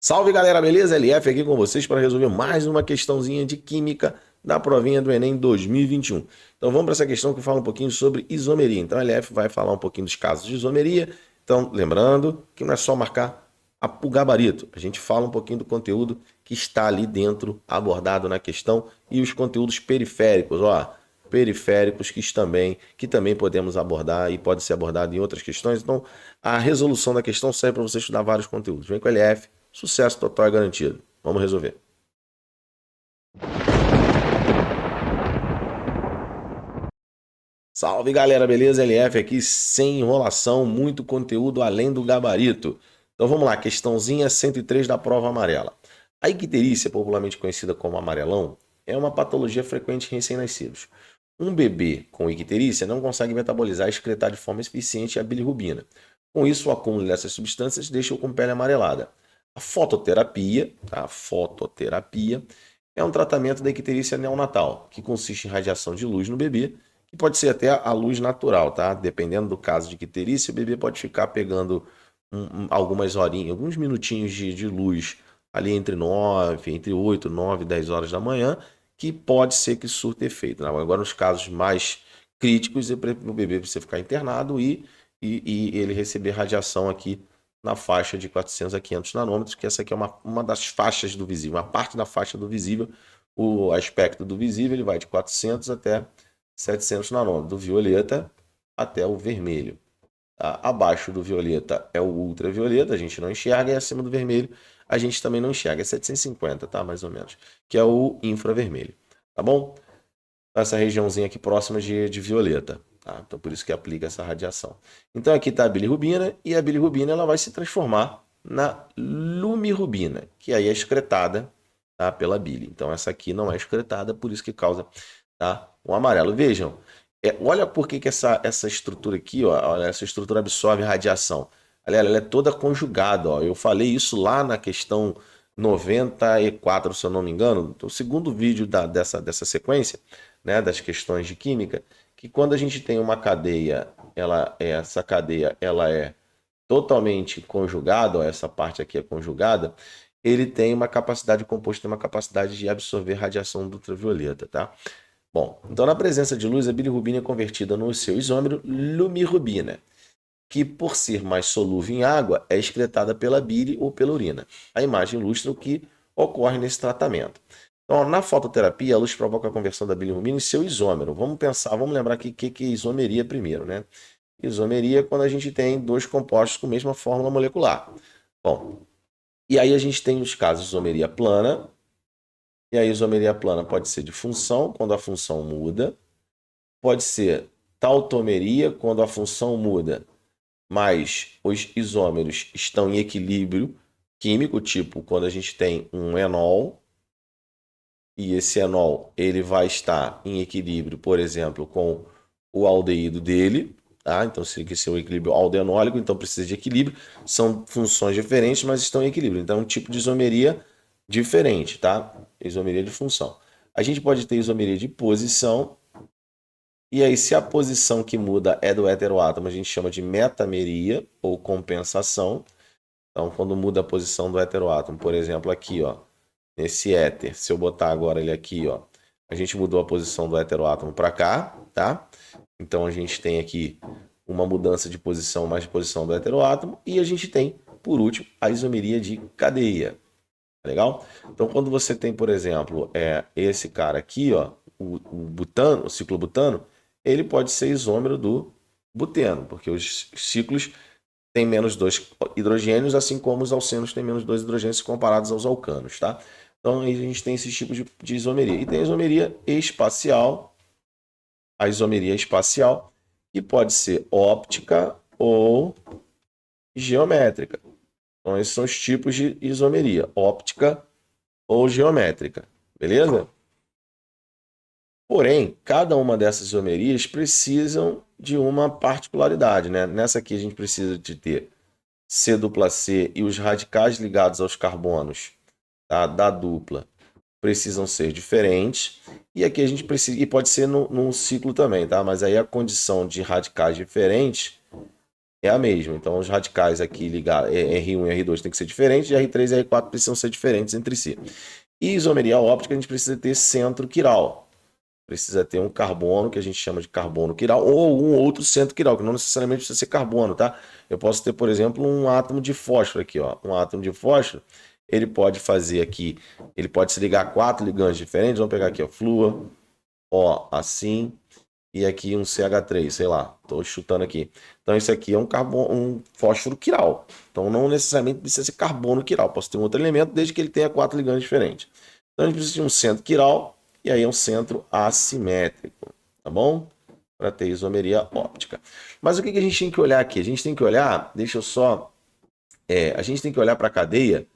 Salve galera, beleza? LF aqui com vocês para resolver mais uma questãozinha de química da provinha do Enem 2021. Então vamos para essa questão que fala um pouquinho sobre isomeria. Então a LF vai falar um pouquinho dos casos de isomeria. Então lembrando que não é só marcar o gabarito, a gente fala um pouquinho do conteúdo que está ali dentro abordado na questão e os conteúdos periféricos, ó, periféricos que também podemos abordar e pode ser abordado em outras questões. Então a resolução da questão serve para você estudar vários conteúdos. Vem com o LF. Sucesso total é garantido. Vamos resolver. Salve galera, beleza? LF aqui sem enrolação, muito conteúdo além do gabarito. Então vamos lá, questãozinha 103 da prova amarela. A icterícia, popularmente conhecida como amarelão, é uma patologia frequente em recém-nascidos. Um bebê com icterícia não consegue metabolizar e excretar de forma eficiente a bilirrubina. Com isso, o acúmulo dessas substâncias deixa-o com pele amarelada. A fototerapia, tá? A fototerapia é um tratamento da icterícia neonatal, que consiste em radiação de luz no bebê, que pode ser até a luz natural, tá? Dependendo do caso de icterícia, o bebê pode ficar pegando algumas horinhas, alguns minutinhos de luz ali entre 8, 9, 10 horas da manhã, que pode ser que surta efeito, né? Agora, nos casos mais críticos, o bebê precisa ficar internado e ele receber radiação aqui na faixa de 400 a 500 nanômetros, que essa aqui é uma das faixas do visível, uma parte da faixa do visível. O aspecto do visível ele vai de 400 até 700 nanômetros, do violeta até o vermelho. Tá? Abaixo do violeta é o ultravioleta, a gente não enxerga, e acima do vermelho a gente também não enxerga, é 750, tá? Mais ou menos, que é o infravermelho, tá bom? Essa regiãozinha aqui próxima de violeta. Tá? Então, por isso que aplica essa radiação. Então, aqui está a bilirrubina, e a bilirrubina ela vai se transformar na lumirrubina, que aí é excretada, tá, pela bile. Então, essa aqui não é excretada, por isso que causa, tá, o amarelo. Vejam, olha por que essa estrutura aqui, ó, olha, essa estrutura absorve radiação. Aliás, ela é toda conjugada. Ó. Eu falei isso lá na questão 94, se eu não me engano, o segundo vídeo dessa sequência, né, das questões de química, que quando a gente tem uma cadeia, essa cadeia ela é totalmente conjugada, ó, essa parte aqui é conjugada, ele tem uma capacidade, o composto tem uma capacidade de absorver radiação ultravioleta, tá? Bom, então na presença de luz, a bilirrubina é convertida no seu isômero lumirrubina, que por ser mais solúvel em água, é excretada pela bile ou pela urina. A imagem ilustra o que ocorre nesse tratamento. Então, na fototerapia, a luz provoca a conversão da bilirrubina em seu isômero. Vamos lembrar aqui o que é isomeria primeiro, né? Isomeria é quando a gente tem dois compostos com a mesma fórmula molecular. Bom, e aí a gente tem os casos de isomeria plana, e a isomeria plana pode ser de função, quando a função muda, pode ser tautomeria, quando a função muda, mas os isômeros estão em equilíbrio químico, tipo quando a gente tem um enol, e esse enol ele vai estar em equilíbrio, por exemplo, com o aldeído dele, tá? Então, se que ser um equilíbrio aldenólico, então precisa de equilíbrio. São funções diferentes, mas estão em equilíbrio. Então, é um tipo de isomeria diferente, tá? Isomeria de função. A gente pode ter isomeria de posição, e aí, se a posição que muda é do heteroátomo, a gente chama de metameria ou compensação. Então, quando muda a posição do heteroátomo, por exemplo, aqui, ó, nesse éter, se eu botar agora ele aqui, ó, a gente mudou a posição do heteroátomo para cá, tá? Então, a gente tem aqui uma mudança de posição, mais de posição do heteroátomo, e a gente tem, por último, a isomeria de cadeia. Legal? Então, quando você tem, por exemplo, esse cara aqui, ó, o butano, o ciclobutano, ele pode ser isômero do buteno, porque os ciclos têm menos dois hidrogênios, assim como os alcenos têm menos dois hidrogênios comparados aos alcanos, tá? Então, aí a gente tem esses tipos de isomeria. E tem a isomeria espacial, que pode ser óptica ou geométrica. Então, esses são os tipos de isomeria, óptica ou geométrica, beleza? Porém, cada uma dessas isomerias precisam de uma particularidade, né? Nessa aqui a gente precisa de ter C dupla C e os radicais ligados aos carbonos, tá, da dupla precisam ser diferentes. E aqui a gente precisa, e pode ser num ciclo também, tá? Mas aí a condição de radicais diferentes é a mesma. Então, os radicais aqui ligados, R1 e R2 tem que ser diferentes, e R3 e R4 precisam ser diferentes entre si. E isomeria óptica, a gente precisa ter centro quiral. Precisa ter um carbono, que a gente chama de carbono quiral, ou algum outro centro quiral, que não necessariamente precisa ser carbono, tá? Eu posso ter, por exemplo, um átomo de fósforo aqui, ó. Um átomo de fósforo, ele pode fazer aqui, ele pode se ligar a 4 ligantes diferentes. Vamos pegar aqui, ó, flúor, ó, assim, e aqui um CH3, sei lá, tô chutando aqui. Então isso aqui é um carbono, um fósforo quiral. Então não necessariamente precisa ser carbono quiral, posso ter um outro elemento desde que ele tenha 4 ligantes diferentes. Então a gente precisa de um centro quiral e aí é um centro assimétrico, tá bom? Para ter isomeria óptica. Mas o que a gente tem que olhar aqui? A gente tem que olhar, deixa eu só, a gente tem que olhar para a cadeia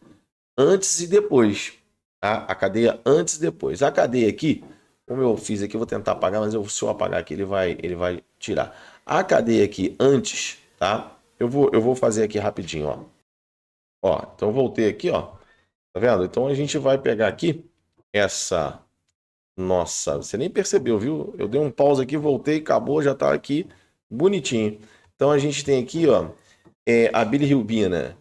antes e depois, tá? A cadeia antes e depois. A cadeia aqui, como eu fiz aqui, eu vou tentar apagar, mas se eu apagar aqui, ele vai tirar. A cadeia aqui antes, tá? Eu vou fazer aqui rapidinho, ó. Ó, então eu voltei aqui, ó. Tá vendo? Então a gente vai pegar aqui essa. Nossa, você nem percebeu, viu? Eu dei um pause aqui, voltei, acabou, já tá aqui bonitinho. Então a gente tem aqui, ó, a bilirrubina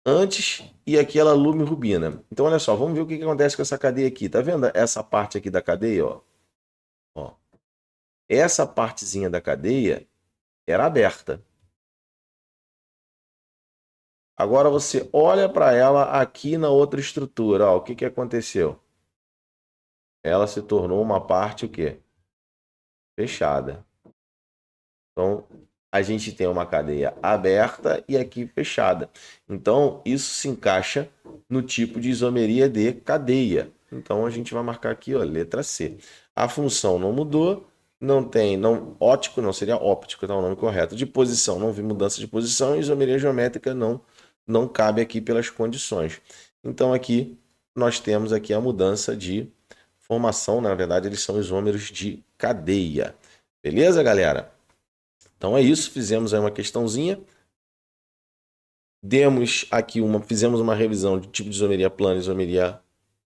antes e aquela lumirrubina. Então olha só, vamos ver o que acontece com essa cadeia aqui. Tá vendo essa parte aqui da cadeia, ó? Ó. Essa partezinha da cadeia era aberta. Agora você olha para ela aqui na outra estrutura, ó, o que aconteceu? Ela se tornou uma parte o quê? Fechada. Então, a gente tem uma cadeia aberta e aqui fechada. Então, isso se encaixa no tipo de isomeria de cadeia. Então, a gente vai marcar aqui, ó, letra C. A função não mudou, não tem, não, ótico não seria óptico, tá o nome correto. De posição, não vi mudança de posição, isomeria geométrica não cabe aqui pelas condições. Então, aqui nós temos aqui a mudança de formação, na verdade, eles são isômeros de cadeia. Beleza, galera? Então é isso, fizemos aí uma questãozinha. Fizemos uma revisão de tipo de isomeria plana e isomeria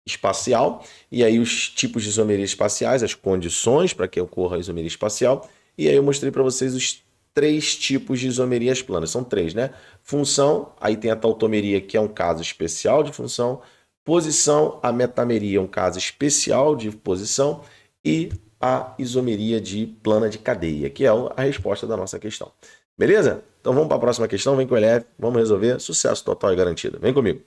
espacial, e aí os tipos de isomeria espaciais, as condições para que ocorra a isomeria espacial, e aí eu mostrei para vocês os 3 tipos de isomerias planas. São 3, né? Função, aí tem a tautomeria, que é um caso especial de função. Posição, a metameria, um caso especial de posição. E a isomeria de plana de cadeia, que é a resposta da nossa questão. Beleza? Então vamos para a próxima questão. Vem com o LF, vamos resolver. Sucesso total e garantido. Vem comigo.